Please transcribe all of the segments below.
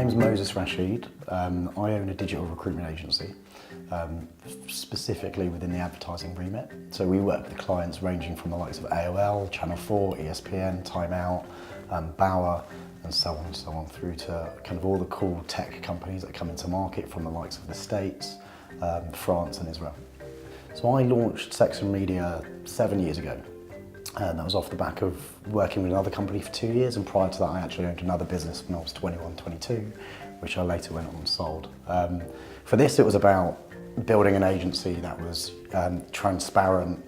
name's Moses Rashid. I own a digital recruitment agency, specifically within the advertising remit. So we work with clients ranging from the likes of AOL, Channel 4, ESPN, Time Out, Bauer, and so on, through to kind of all the cool tech companies that come into market from the likes of the States, France and Israel. So I launched Sex and Media 7 years ago. And that was off the back of working with another company for 2 years, and prior to that I actually owned another business when I was 21, 22, which I later went on and sold. For this it was about building an agency that was transparent,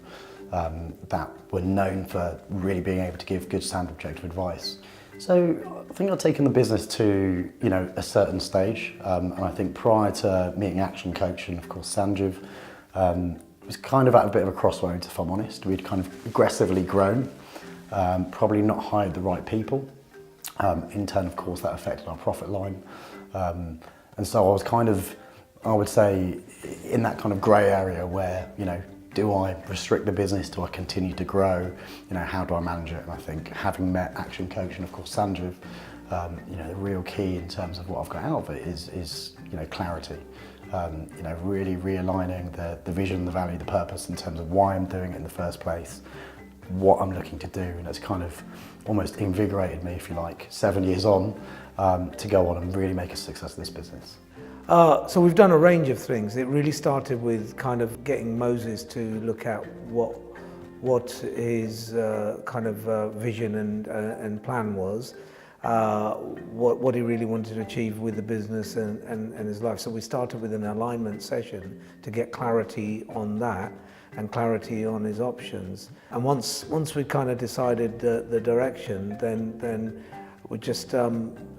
that were known for really being able to give good sound objective advice. So I think I've taken the business to a certain stage, and I think prior to meeting ActionCOACH and of course Sanjiv, it was kind of at a bit of a crossroads, if I'm honest. We'd kind of aggressively grown, probably not hired the right people. In turn, of course, that affected our profit line. And so I was kind of, I would say, in that kind of grey area where, do I restrict the business? Do I continue to grow? How do I manage it? And I think having met ActionCOACH and of course Sanjiv, the real key in terms of what I've got out of it is clarity. Really realigning the vision, the value, the purpose in terms of why I'm doing it in the first place, what I'm looking to do, and it's kind of almost invigorated me, if you like, 7 years on, to go on and really make a success of this business. So we've done a range of things. It really started with kind of getting Moses to look at what his kind of vision and plan was. What he really wanted to achieve with the business and his life. So we started with an alignment session to get clarity on that and clarity on his options. And once we kind of decided the direction, then we just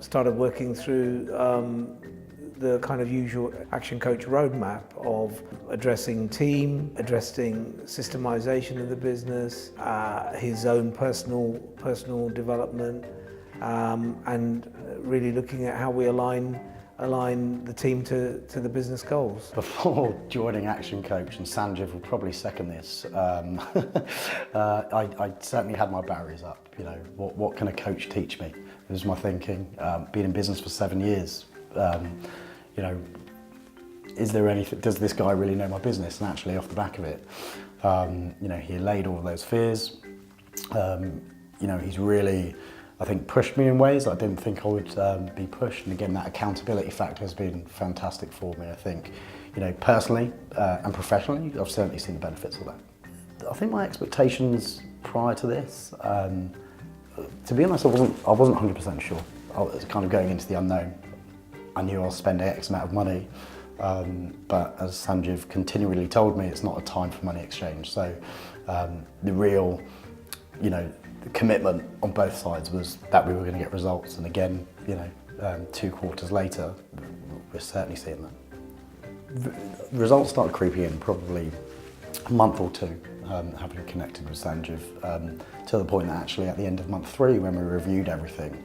started working through the kind of usual ActionCOACH roadmap of addressing team, addressing systemization of the business, his own personal development, and really looking at how we align the team to the business goals. Before joining ActionCOACH, and Sanjiv will probably second this, I certainly had my barriers up. What can a coach teach me? This was my thinking. Being in business for 7 years, is there anything? Does this guy really know my business? And actually, off the back of it, he allayed all of those fears. He's really, I think, pushed me in ways I didn't think I would be pushed. And again, that accountability factor has been fantastic for me. I think, personally and professionally, I've certainly seen the benefits of that. I think my expectations prior to this, to be honest, I wasn't 100% sure. I was kind of going into the unknown. I knew I was spending X amount of money, but as Sanjiv continually told me, it's not a time for money exchange. So the real, the commitment on both sides was that we were going to get results, and again, 2 quarters later, we're certainly seeing that. Results started creeping in probably a month or two, having connected with Sanjiv, to the point that actually at the end of month 3, when we reviewed everything,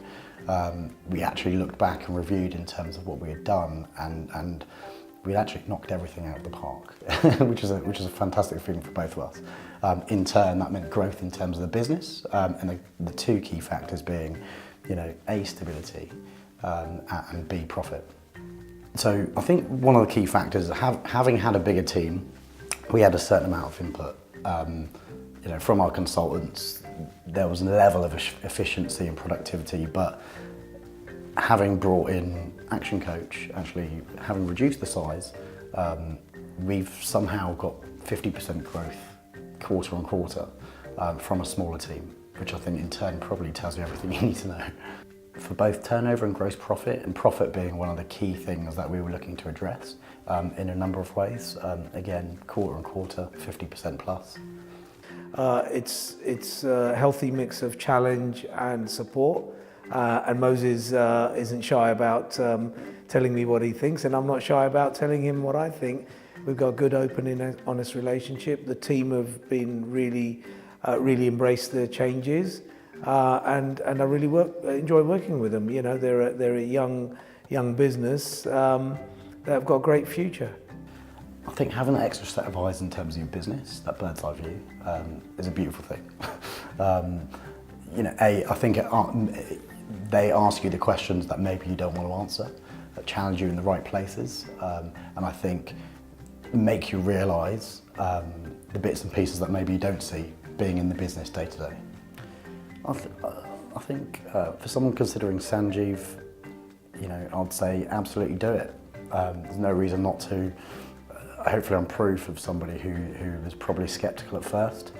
we actually looked back and reviewed in terms of what we had done, and we'd actually knocked everything out of the park, which is a fantastic feeling for both of us. In turn, that meant growth in terms of the business, and the 2 key factors being, A, stability, and B, profit. So I think one of the key factors, having had a bigger team, we had a certain amount of input. From our consultants, there was a level of efficiency and productivity, but having brought in ActionCOACH, actually having reduced the size, we've somehow got 50% growth quarter on quarter from a smaller team, which I think in turn probably tells you everything you need to know. For both turnover and gross profit, and profit being one of the key things that we were looking to address in a number of ways, again, quarter on quarter, 50% plus. It's a healthy mix of challenge and support, and Moses isn't shy about telling me what he thinks, and I'm not shy about telling him what I think. We've got a good, open and honest relationship. The team have been really embraced the changes, and I really enjoy working with them. They're a young business that have got a great future. I think having an extra set of eyes in terms of your business, that bird's eye view, is a beautiful thing. I think they ask you the questions that maybe you don't want to answer, that challenge you in the right places, and I think make you realise the bits and pieces that maybe you don't see being in the business day to day. I think for someone considering Sanjiv, I'd say absolutely do it. There's no reason not to. Hopefully I'm proof of somebody who was probably sceptical at first,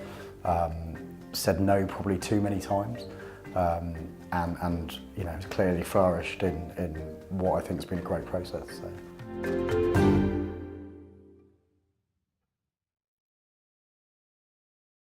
said no probably too many times, and has clearly flourished in what I think has been a great process. So.